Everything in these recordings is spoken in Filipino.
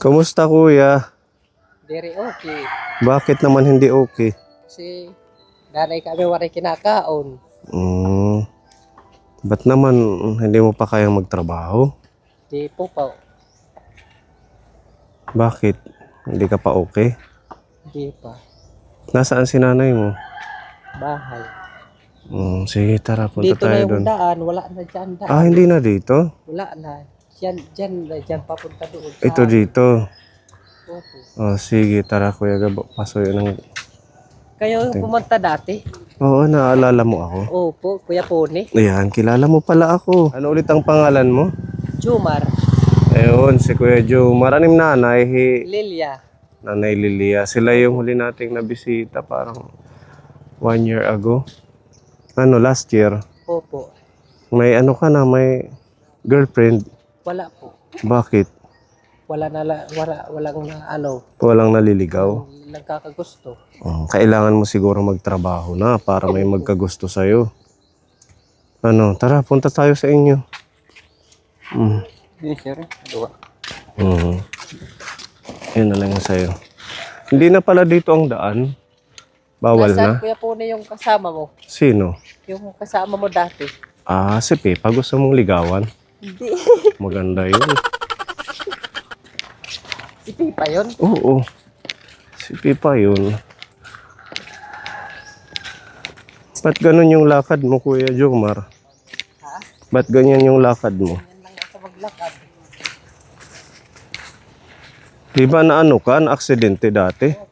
Kamusta kuya? Very okay. Bakit naman hindi okay? Kasi nanay kami waray kinakaon. Hmm, ba't naman hindi mo pa kayang magtrabaho? Di po pa. Bakit? Hindi ka pa okay? Di pa. Nasaan si nanay mo? Bahay. Sige, tara, punta Dito na tayo yung doon. daan. Wala na dyan daan. Ah, hindi na dito? Wala na. Dyan papunta doon. Ito dito. Opo. Oh, sige, tara kuya, pasoy ng... Kayo pumunta dati? Oo, naalala mo ako. Opo, Kuya Pony. Ayan, kilala mo pala ako. Ano ulit ang pangalan mo? Jumar. Ayun, si Kuya Joe. Maraming nanay, Lilia. Nanay Lilia. Sila yung huli nating nabisita parang 1 year ago. Ano, last year. Opo. May ano ka na, may girlfriend. Wala po. Bakit? Walang na ano. Walang naliligaw? Nagkakagusto. Kailangan mo siguro magtrabaho na para may magkagusto sa'yo. Ano, tara, punta tayo sa inyo. Yes, sir. Dua. Yan na lang yung sa'yo. Hindi na pala dito ang daan. Bawal Nasaan, na. Kuya Pony, yung kasama mo? Sino? Yung kasama mo dati? Ah, si Pepa. Gusto mong ligawan? Hindi. Maganda yun. Si Pipa yun? Oo. Si Pepa yun. Ba't ganun yung lakad mo, Kuya Jomar? Ha? Ba't ganyan yung lakad mo? Yan lang ako maglakad. Di ba na ano ka? Na-aksidente dati? Opo.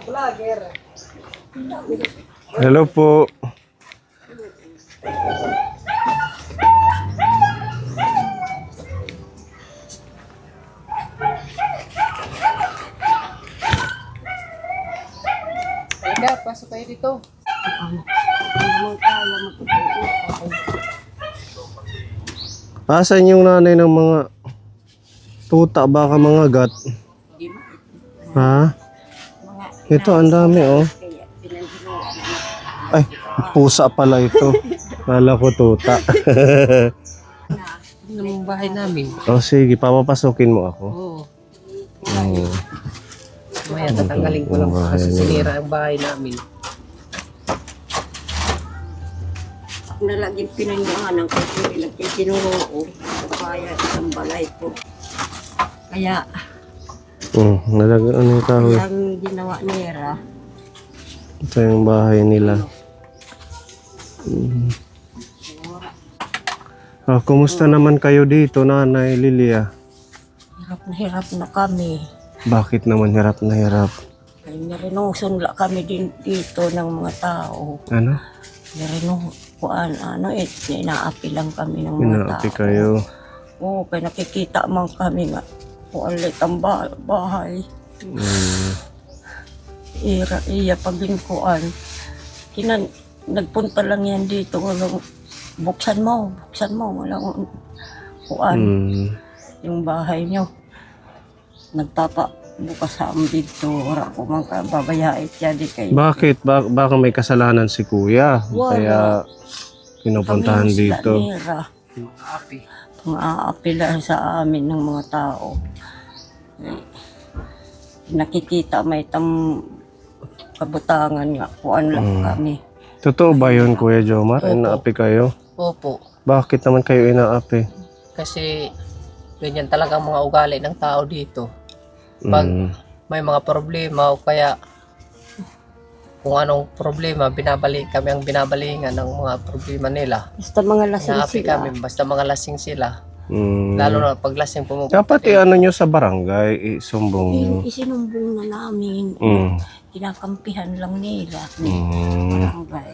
Vlogger. Hello po. Halika, pasok kayo dito. Asan yung nanay ng mga tuta, baka mga gat? Ha? Ito, ang dami oh. Ay, pusa pala ito. Kala ko tuta. Ano yung bahay namin? Oh, sige, papapasukin mo ako. Oo. Oh. Maya tatanggalin ko lang kasi sinira ang bahay namin. Nalaging pinanyangan ng kasi nilagyan kinunoo kaya isang balay po. Kaya Nalagyan yung kahoy. ang ginawa nila, Ito yung bahay nila. Ah, kumusta naman kayo dito, Nanay Lilia? hirap na kami. Bakit naman hirap na hirap? Kaya narinusunla kami din dito ng mga tao. Ano? Narinukuan, inaapi lang kami ng mga Inaapi tao. kayo. Oo, kaya nakikita man kami nga. Kualit ang bahay. Iya paglingkuan. Nagpunta lang yan dito. Walang, buksan mo. Walang kuan. Yung bahay nyo. Nagpapabukas sa dito. Wala ko man babayait yan. Di kayo. Bakit? Baka may kasalanan si Kuya. Wala. Kaya pinupuntahan Kami dito. nila. Api. Pang-aapila sa amin ng mga tao. Nakikita may kabutangan nga. Kuan lang kami. Totoo ba yun, Kuya Jomar? Opo. Inaapi kayo? Opo. Bakit naman kayo inaapi? Kasi ganyan talaga ang mga ugali ng tao dito. Pag may mga problema o kaya kung anong problema, kami ang binabalingan ng mga problema nila. Basta mga lasing Inaapi sila. kami, basta mga lasing sila. Lalo na pag lasing pumupunta. Dapat ano nyo sa barangay, isumbong nyo. Isinumbong na namin. Kinakampihan lang nila. Barangay.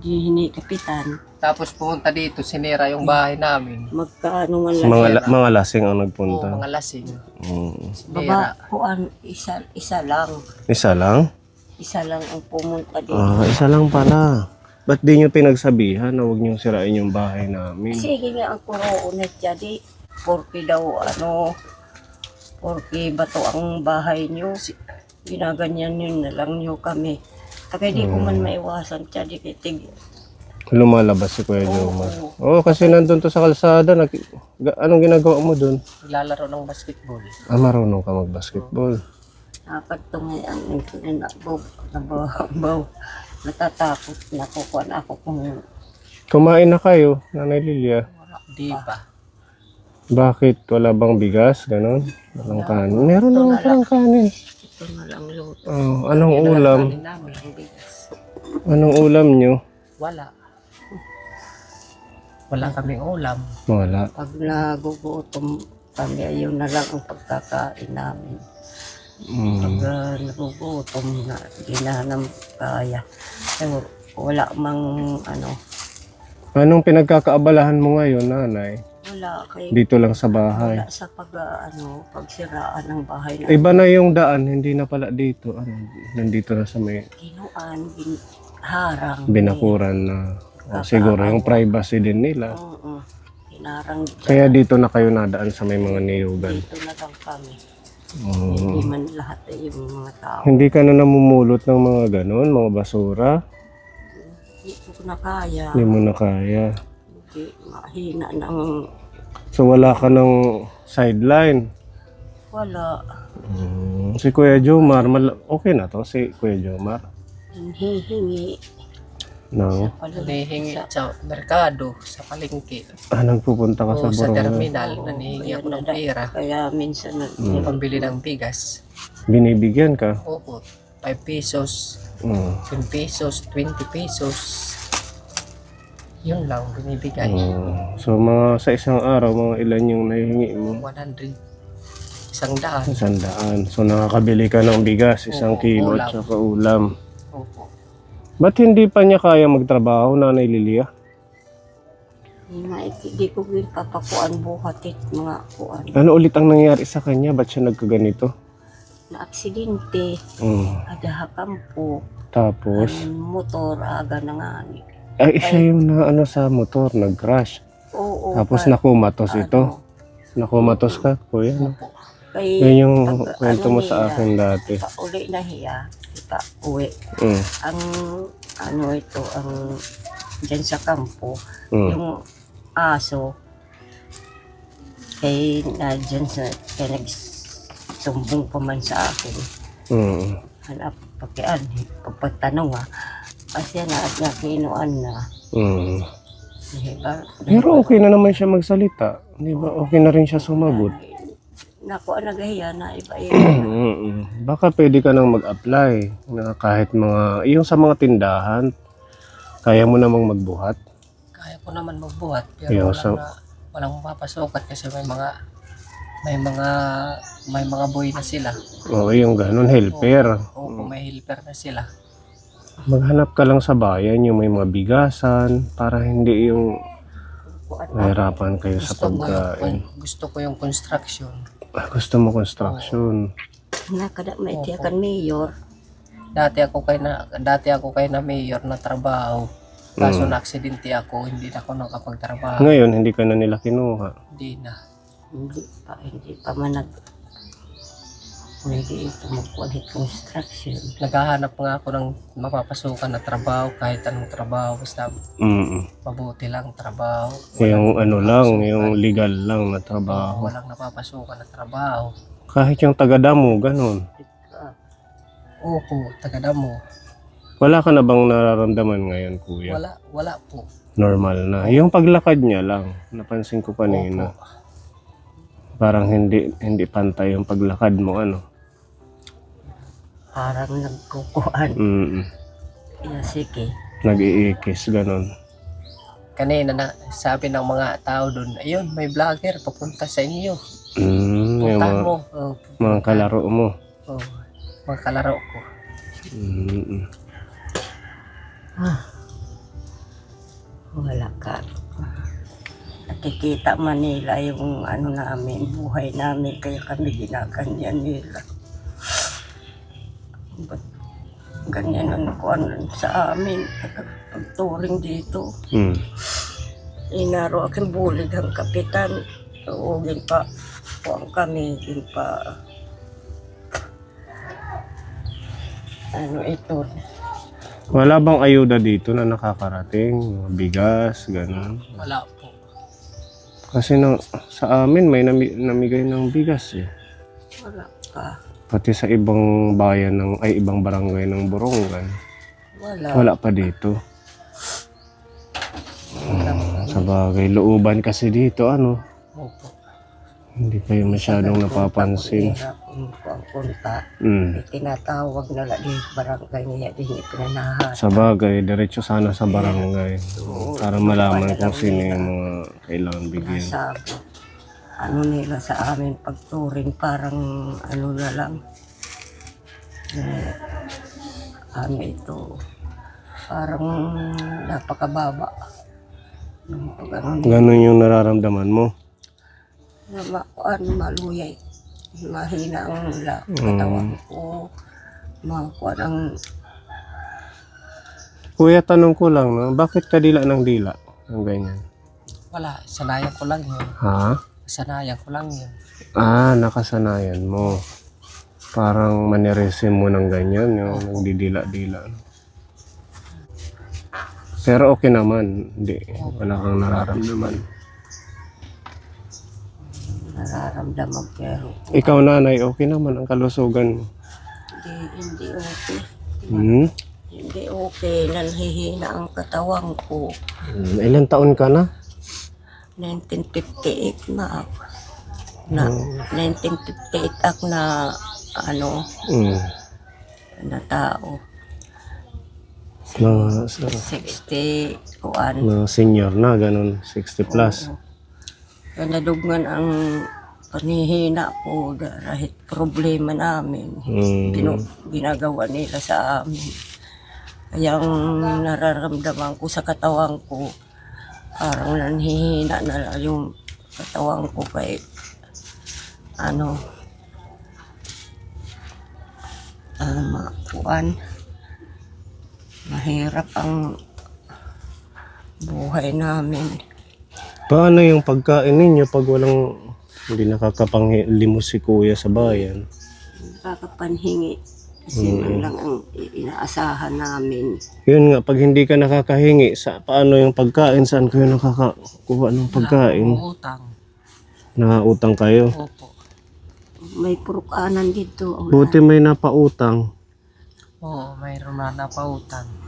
Di kapitan. Tapos pumunta dito, sinira yung bahay namin. Magkaano man lang. Mga lasing ang Oo, nagpunta. mga lasing. Baba, Sinira. kuan, isa lang. Isa lang? Isa lang ang pumunta dito. Isa lang pala. Ba't di nyo pinagsabihan na huwag nyo sirain yung bahay namin? Sige nga ang kuroonat siya di. Porky daw porky bato ang bahay niyo. Ginaganyan yun na lang niyo kami. Kaya di ko man maiwasan siya di kitig. Lumalabas si Kuya Jomar. Oo, kasi nandun to sa kalsada. Anong ginagawa mo dun? Naglalaro ng basketball. Marunong ka mag-basketball. Dapat tumayan ang nabaw. Natatakot na kukuan ako kung Kumain na kayo, Nanay Lilia. Di pa. Bakit? Wala bang bigas? Ganon? Walang kanin? Meron naman parang kanin. ito na lang luto. Oh, anong ulam? Kanin namin. Anong ulam nyo? Wala. Wala kaming ulam. Wala. Pag nagugutom kami, ayun na lang ang pagkakain namin. Pag nagugutom na, hindi na naman kaya. So, wala mang Anong pinagkakaabalahan mo ngayon, Nanay? wala kay Dito lang sa bahay. wala sa pagsiraan ng bahay na Iba na yung daan, hindi na pala dito. Nandito na sa may kinuan, harang. binakuran na. Siguro yung privacy din nila. Oo. Hinarang Kaya dito na kayo nadaan sa may mga niyugan. dito na lang kami. Hindi man lahat ay yung mga tao. Hindi ka na namumulot ng mga ganon, mga basura. Hindi ko na kaya. Hindi mo na kaya. Hindi mahina ng So wala ka ng sideline. wala. Si Kuya Jomar, okay na to si Kuya Jomar. Hinihingi No. Nanihingi sa merkado, sa palengke. Nagpupunta ka O sa sa barangay. terminal, nanihingi ako ng pera. Kaya minsan Pambili ng bigas. Binibigyan ka. Opo, 5 pesos, Mm. 10 pesos, 20 pesos. Yun lang, binibigay. So mga sa isang araw, mga ilan yung nahihingi mo? 100. 100. 100. So nakakabili ka ng bigas, 1 kilo at ulam. saka ulam. Opo. Ba't hindi pa niya kaya magtrabaho, Nanay Lilia? hindi ko papakuan buhatit mga kuan. Ano ulit ang nangyari sa kanya? Ba't siya nagkaganito? Na aksidente, ada hakampo, Tapos, ang motor aga na nga ni. ay siya yung na ano sa motor, nag-crash. Oo. Tapos nakumatos ito. Nakumatos ka, kuya. No? Kay Yan yung pag- kwento mo sa niya, akin dati. Uli na hiya, uwi. Mm. Ang ang dyan sa kampo, Mm. yung aso, kay na dyan kay nagsumbong pa man sa akin. Mm. Hanap, pagtanong kasi na at nakinuan na. Mm. Diba? Pero okay na naman siya magsalita. Di ba? Okay na rin siya sumagot. Naku, nagahiya na iba Mm. Baka pwede ka nang mag-apply na kahit yung sa mga tindahan, kaya mo namang magbuhat. Kaya ko naman magbuhat, pero Yo, so- walang mapapasukat kasi may mga boy na sila. Oo, yung ganun, helper. Opo, may helper na sila. Maghanap ka lang sa bayan yung may mga bigasan para hindi yung mahirapan kayo sa pagkain. Gusto ko yung construction. Gusto mo construction. Nakada may tiyakan mayor. Dati ako kay na mayor na trabaho. Kaso na aksidente ako, hindi na ako nakapagtrabaho. Ngayon, hindi ka na nila kinuha. Hindi na. Hindi pa man pwede ito mag-quality construction. Naghahanap nga ako ng mapapasukan na trabaho, kahit anong trabaho, basta mabuti lang trabaho. Yung yung legal lang na trabaho. Walang napapasukan na trabaho. Kahit yung taga-damo, ganun. Opo, taga-damo. Wala ka na bang nararamdaman ngayon, kuya? Wala po. Normal na. Yung paglakad niya lang, napansin ko kanina. Opo. Parang hindi pantay yung paglakad mo, Parang nagkukuhan. Mm. Kaya sige. Nag-iikis, ganun. kanina na sabi ng mga tao doon, ayun, may vlogger papunta sa inyo. Yung Puntahan mga, mo. Oh, mga kalaro mo. oh, mga kalaro ko. Mm. Wala ka. Nakikita Manila yung ano namin, buhay namin, kaya kami ginaganyan nila. Ba't ganyan ang kuwan sa amin, pagturing dito. Inaro aking bulig ang kapitan, uugin pa, kuwan kami, din pa, ano ito, Wala bang ayuda dito na nakakarating? Mga bigas, gano'n. Wala po. Kasi sa amin may namigay ng bigas eh. wala pa. Pati sa ibang bayan ibang barangay ng Borongan. Wala pa dito. Sa bagay, looban kasi dito, Opo. hindi kayo masyadong napapansin. Ang punta, Mm. tinatawag na lang di barangay niya, di niya pinanahan. Sa bagay, diretso sana sa barangay. Para malaman kung sino yung mga kailangan bigyan. Sabi, ano nila sa amin pagturing, parang ano na lang. Ano ito, parang napakababa. Pag ano nila, Ganon yung nararamdaman mo. maluyay. Mahina ang katawan ko. Makuha ng Kuya, tanong ko lang, no? Bakit ka dila ng dila? Ang ganyan. Wala, sanayan ko lang yun. Ha? Sanayan ko lang yun. Nakasanayan mo. Parang maniresim mo ng ganyan, yung nagdidila-dila. Pero okay naman. Hindi, wala kang nararamdaman. nararamdaman, pero Ikaw, nanay, okay naman ang kalusugan mo. hindi okay. Hmm? Hindi okay, nanhihina ang katawan ko. Ilan taon ka na? 1958 na ako. 1958 ako na ano, na tao. Mga 61. senior na, ganun, 60 plus. Kaya nadugman ang panihina ko dahil problema namin. Ginagawa nila sa amin. Kaya ang nararamdaman ko sa katawan ko, parang nanhihina na lang yung katawan ko kay makuan. Mahirap ang buhay namin. Paano yung pagkain ninyo pag hindi nakakapanglimos si kuya sa bayan? Kakapanhingi. Kasi man lang ang inaasahan namin. Yun nga, pag hindi ka nakakahingi, paano yung pagkain? Saan kayo nakakakuha ng pagkain? Utang. Nakautang kayo? Opo. May purukanan dito. Buti may napautang. Oo, mayroon na napautang.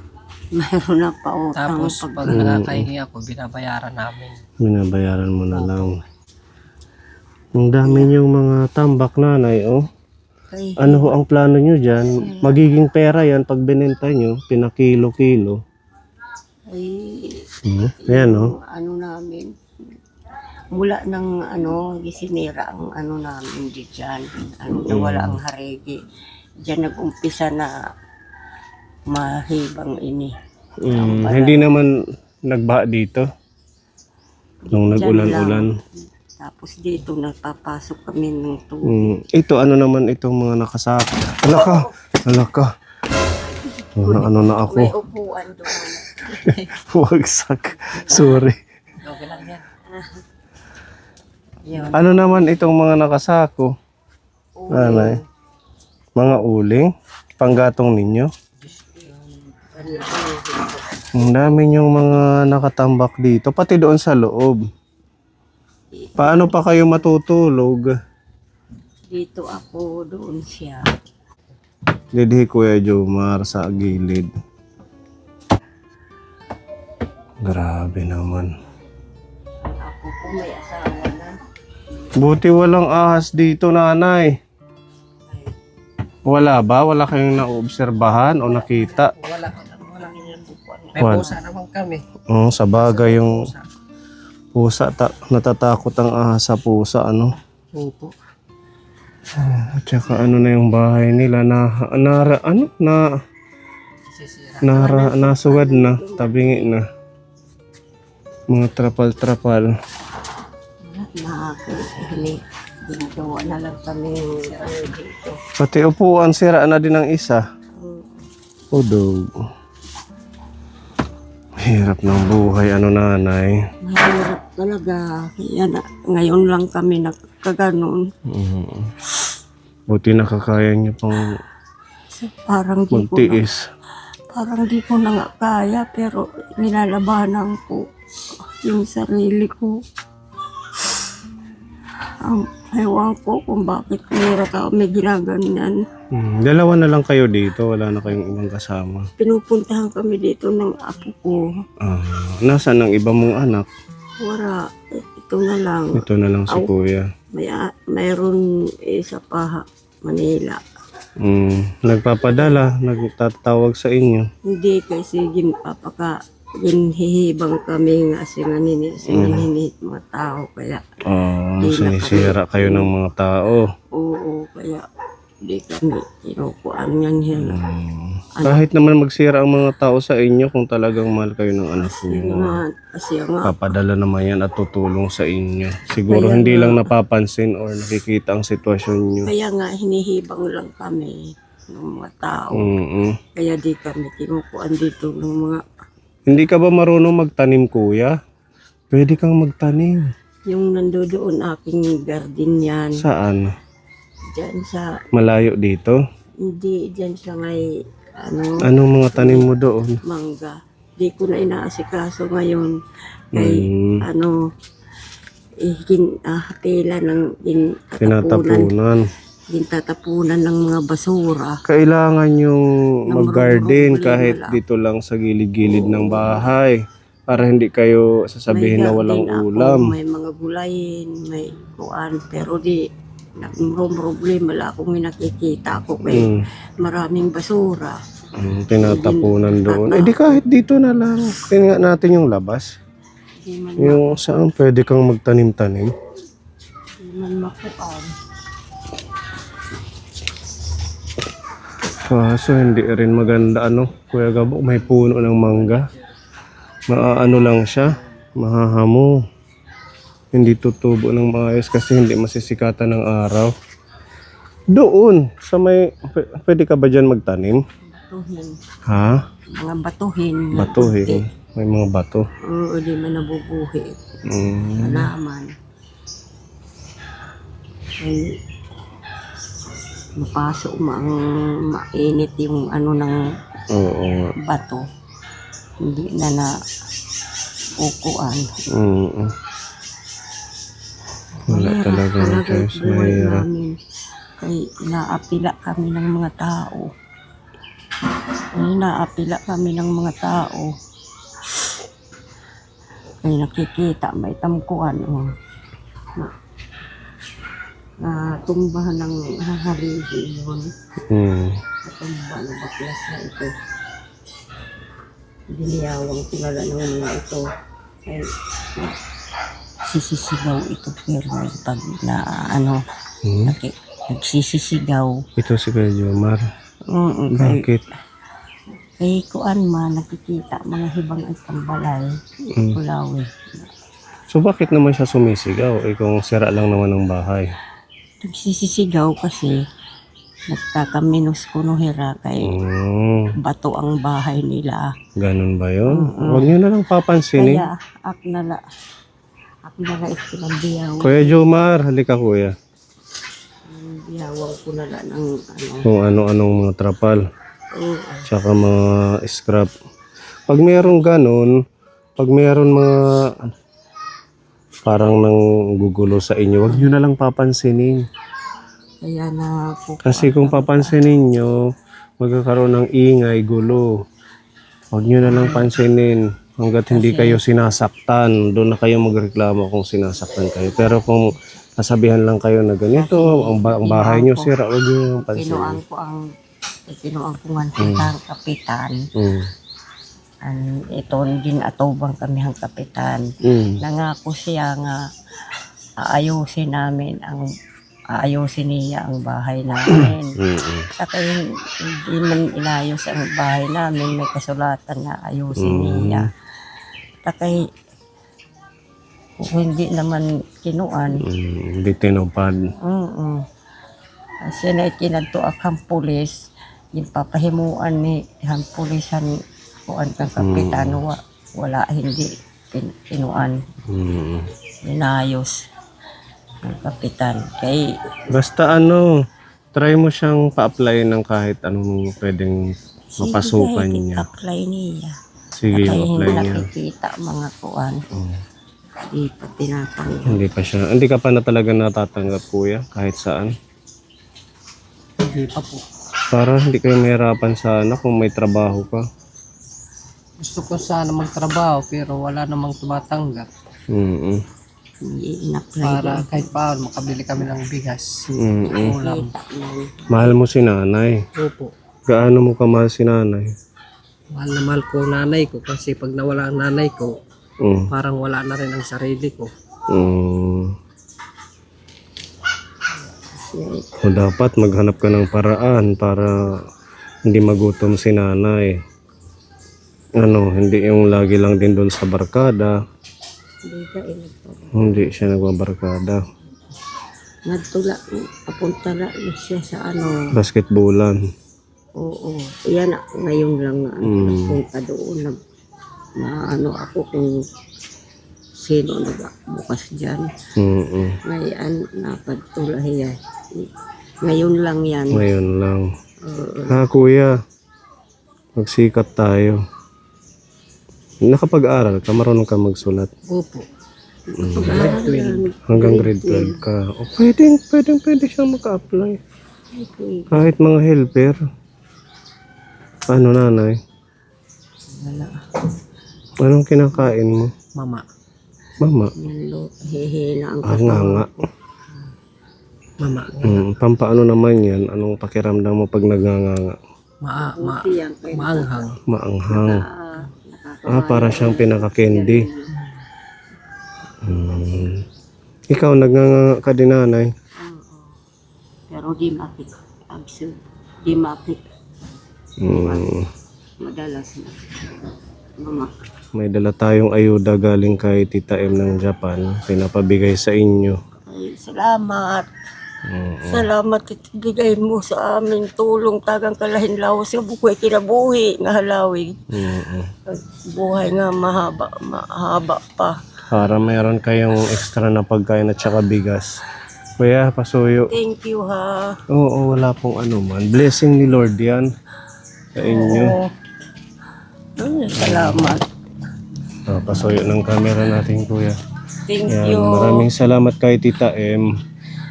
Mayroon na pa utang. Tapos pag nakakahingi ako, binabayaran namin. Binabayaran mo na lang. Ang dami niyong mga tambak, nanay, oh. Kay, Ano ho ang plano nyo dyan? Magiging pera yan pag binenta nyo, pinakilo-kilo. Ayan, oh. ano namin, mula ng gisinira ang namin dyan. Nawala ang harigi. Diyan nag-umpisa na mahibang ini. Hindi naman nagbaha dito. Nung nag-ulan-ulan. Tapos dito napapasok kami ng tubig. Ito, ano naman itong mga nakasaka? Alaka. Ano na ako? May upuan doon. Wagsak. Sorry. Okay lang yan. Yun. Ano naman itong mga nakasako? Nanay? Mga uling? Panggatong ninyo? Ang dami niyong mga nakatambak dito, pati doon sa loob. Paano pa kayo matutulog? Dito ako, doon siya. Didi Kuya Jomar sa gilid. Grabe naman. Ako po may asawa na. Buti walang ahas dito, nanay. Wala ba? Wala kayong naobserbahan o nakita? Wala. May Wala. pusa naman kami. Sa bagay yung pusa, natatakot ang ahas sa pusa, ano? Opo. At saka ano na yung bahay nila Sisira. nasugad na, tabingi na. Mga trapal-trapal. Ginagawa na lang kami dito. Pati upuan, sira na din ang isa. Udog. Hirap ng buhay, ano nanay. Mahirap talaga. Kaya ngayon lang kami nakaganon. Buti nakakaya niyo pang Parang magtiis. parang di ko na nga kaya, pero nilalabanan ko yung sarili ko. Ewan ko kung bakit meron kami ginaganyan. Dalawa na lang kayo dito, wala na kayong ibang kasama. Pinupuntahan kami dito ng apo ko. Nasaan ang iba mong anak? Wala, ito na lang. Ito na lang si kuya. Mayroon isa pa, Manila. Nagpapadala, nagtatawag sa inyo. Hindi kasi ginhihibang kami nga sininit mga tao, kaya Sinisira kayo ng mga tao. oo, kaya di kami kinukuan yan nila. Kahit naman magsira ang mga tao sa inyo, kung talagang mahal kayo ng anak niyo, Kasi nga, papadala naman yan at tutulong sa inyo. Siguro Kaya hindi nga. lang napapansin or nakikita ang sitwasyon nyo. kaya nga hinihibang lang kami ng mga tao. Kaya di kami kinukuan dito ng mga, Hindi ka ba marunong magtanim, kuya? Pwede kang magtanim. yung nandoon aking garden yan. Saan? Diyan sa, Malayo dito? hindi, diyan sa may, Anong mga tanim mo doon? mangga. Di ko na inaasikaso ngayon. Kay, hapila ng Tinatapunan. tatapunan ng mga basura. Kailangan yung mag-garden marunong kahit wala. dito lang sa gilid-gilid ng bahay. Para hindi kayo sasabihin na walang garden ako, ulam. may mga gulayin, may kuan, pero di problema wala akong nakikita ko kay maraming basura. Tinatapunan doon. Eh di kahit dito na lang. Tingnan natin yung labas. Di man, Yung saan pwede kang magtanim-tanim. di man makuan. Kaso hindi rin maganda Kuya Gabo, may puno ng mangga. Maaano lang siya, mahahamo. Hindi tutubo ng maayos kasi hindi masisikatan ng araw. Doon, sa pwede ka ba dyan magtanim? Batuhin. Ha? Mga batuhin. Batuhin. May mga bato. Oo, di man nabubuhi. Halaman. Ay, mapasok mainit yung ng Oo. bato. Hindi na ukuan. Wala talaga ng choice. Mahirap. Kay inaapila kami ng mga tao. Inaapila kami ng mga tao. Kay nakikita may tamkuan. Tumbahan ng haharili yun. Tumba ng baklas na ito. Diniyawang kilala ng mga ito. Ay, sisisigaw ito, pero pag nagsisisigaw. Ito si Kuya Jomar. Bakit? Kay kuan nakikita mga hibang at tambalay. Kulawi. So bakit naman siya sumisigaw? Kung sira lang naman ng bahay. Nagsisisigaw kasi nagkakaminos kuno hira kay bato ang bahay nila. Ganun ba yun? Huwag nyo na lang papansinin. Kaya aknala istilambiyaw. Kuya Jomar, halika kuya. Biyawang ko na lang ng Kung ano-anong mga trapal. Oo. Tsaka mga scrap. Pag merong ganun, pag meron mga parang nang gugulo sa inyo, huwag nyo na lang papansinin. Kaya na po. Kasi kung papansinin nyo, magkakaroon ng ingay, gulo. Huwag nyo na lang pansinin. Hanggat hindi kayo sinasaktan, doon na kayo magreklamo kung sinasaktan kayo. Pero kung nasabihan lang kayo na ganito, ang bahay nyo sira, huwag nyo pansinin. Kinuang ko nga ang kapitan. ito din atubang kami ang kapitan. Nangako siya nga aayusin niya ang bahay namin. Saka hindi man inayos ang bahay namin, may kasulatan na ayusin niya. Saka kung hindi naman kinuan. Hindi tinupad. Siya na ikinadto akang pulis, yung papahimuan ni ang pulisan kuan kang kapitan, wala hindi kinuan. Inayos ng kapitan. Kay Basta try mo siyang pa-apply ng kahit anong pwedeng mapasukan niya. apply niya. Sige, Kaya apply hindi niya. nakikita mga kuan. Hindi pa tinatanggap. Hindi ka pa na talaga natatanggap, kuya, kahit saan. Hindi pa po. Para hindi kayo mahirapan sana kung may trabaho ka. Gusto ko sana magtrabaho pero wala namang tumatanggap. Hindi in-apply. Para kahit paano makabili kami ng bigas. Ulam. Mahal mo si nanay. Opo. Gaano mo kamahal si nanay? Mahal na mahal ko ang nanay ko kasi pag nawala ang nanay ko, parang wala na rin ang sarili ko. O dapat maghanap ka ng paraan para hindi magutom si nanay. Hindi yung lagi lang din doon sa barkada. Hindi siya nagbabarkada. Nagtula, papunta na siya sa Basketballan. Oo. Yan, ngayon lang na nagpunta doon. Ako kung sino nagbukas dyan. Ngayon, napagtulahiya. Ngayon lang yan. Ngayon lang. Kuya, magsikat tayo. Nakapag-aral ka, marunong ka magsulat. Opo. Hanggang grade 12 ka. O, pwede siyang maka-apply. Kahit mga helper. Ano, nanay? Wala. Anong kinakain mo? Mama. Mama? Hihina ang Nga. Mama. Pampaano naman yan? Anong pakiramdam mo pag nagnganga? Maanghang. Maanghang. Para siyang pinaka-candy. Ikaw, nagnganga ka din, nanay? Pero di mapit. Di mapit. Madalas na. Mama. May dala tayong ayuda galing kay Tita M ng Japan. Pinapabigay sa inyo. Ay, salamat. Salamat itibigay mo sa amin tulong tagang kalahinlaw sa bukoy kinabuhi nga halawi. Buhay nga mahaba pa. Para meron kayong extra na pagkain at saka bigas. Kuya, pasuyo. Thank you ha. Oo, wala pong anuman. Blessing ni Lord yan sa inyo. Salamat. Pasuyo ng camera natin, kuya. Thank Yan, you. maraming salamat kay Tita M.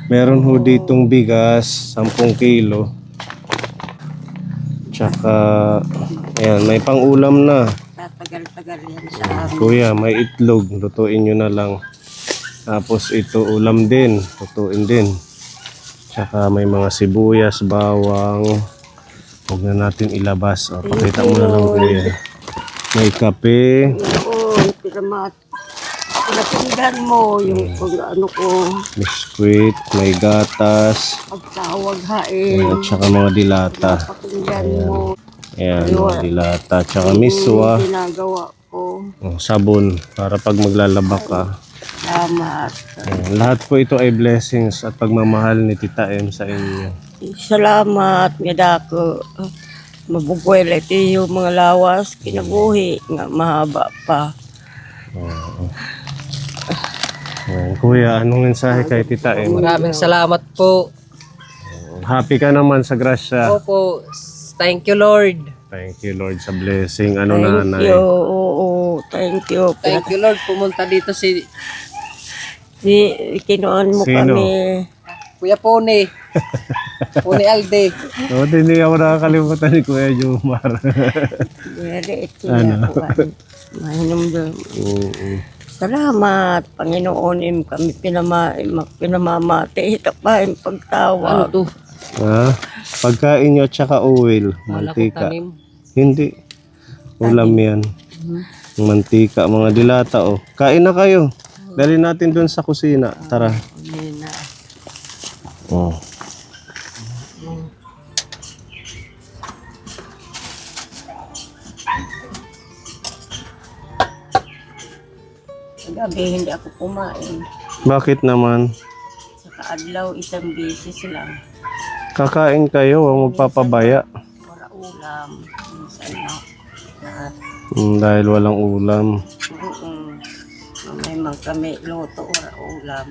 Meron ho ditong bigas, 10 kilo. Tsaka, ayan, may pang-ulam na. Tatagal-tagal yan sa amin. Kuya, may itlog. Lutuin nyo na lang. Tapos ito, ulam din. Lutuin din. Tsaka may mga sibuyas, bawang. Huwag na natin ilabas. Pakita mo na lang, kuya. May kape. Oo, pinatindan mo yung ko. Biskuit, may gatas, Pagtawag hain. at saka mga dilata. Pakinggan mo. Ayan, mga dilata, tsaka miswa, Ginagawa ko. sabon, para pag maglalaba ka. Salamat. Ayan, lahat po ito ay blessings at pagmamahal ni Tita M sa inyo. Salamat nga dako. Mabugwel ito yung mga lawas. Kinabuhi nga mahaba pa. Ayan, kuya, anong mensahe kay Tita M? Maraming salamat po. Happy ka naman sa grasya. Opo. Thank you, Lord. Thank you, Lord, sa blessing. Ano, Thank nanay? you. Oo, thank you. Thank you, Lord. Pumunta dito si Kinuan mo Sino? kami. Kuya Pone. Pone Alde. Hindi ako nakakalimutan ni Kuya Jomar. Very ito na kuan. Mahinom doon. Salamat, Panginoon, kami pinamamati. Ito pa yung Ano pagtawag. to? Pagkain nyo at saka oil, Wala kong mantika. tanim. Hindi. Ulam yan. Mantika, mga dilata oh. Kain na kayo. Dali natin doon sa kusina. Tara. Yun na. Oh. Gabi hindi ako kumain. Bakit naman? Sa kaadlaw, isang beses lang. Kakain kayo, huwag magpapabaya. Para ulam. Minsan na. Dahil walang ulam. May mga kami luto para ulam.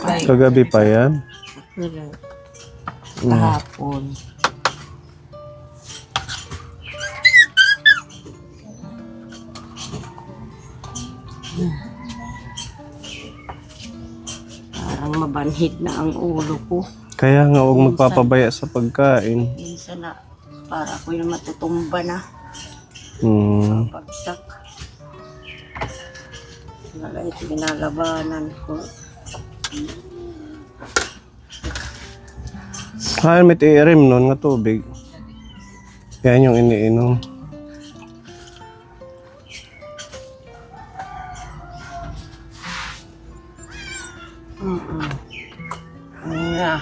Ay, Kagabi pa yan. wala. Kahapon. Parang mabanhid na ang ulo ko. Kaya nga huwag magpapabaya sa pagkain. Minsan na para ko yung matutumba na. Pagsak. Wala ito ginalabanan ko. May iirim nun nga tubig. Yan yung iniinom. Nga.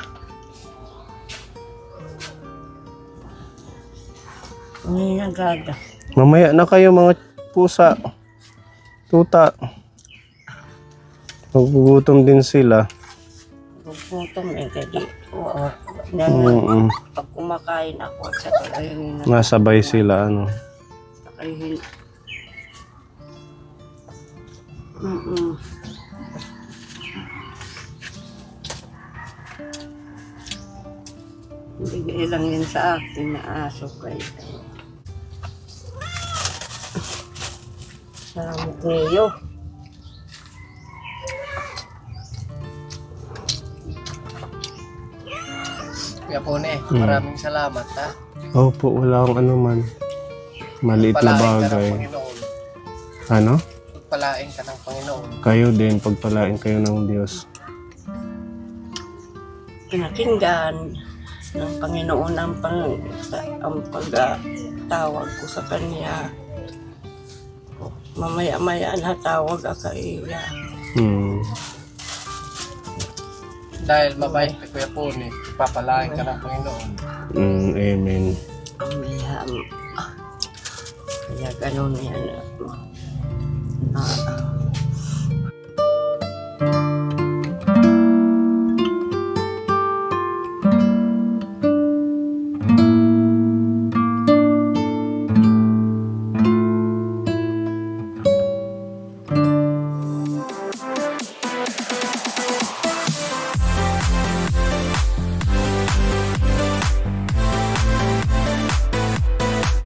Ano yung nagaga? Mamaya na kayo mga pusa. Tuta. Magugutom din sila. Gugutom eh, kaya oo. Pag kumakain ako at saka kayo Nasabay sila ano. Bigay lang yun sa akin na aso kayo. Salamat niyo. Kuya Pone, maraming salamat ha. Opo, wala akong ano man. Maliit na Pagpalain ka ng bagay. Panginoon. Ano? Pagpalain ka ng Panginoon. Kayo din, pagpalain kayo ng Diyos. Pinakinggan ng Panginoon ang pagtawag ko sa Kanya. Mamaya-maya na tawag ako iya. Dahil mabait ka Kuya Pone, papalain ka ng Panginoon. Amen. Kaya ganun yan.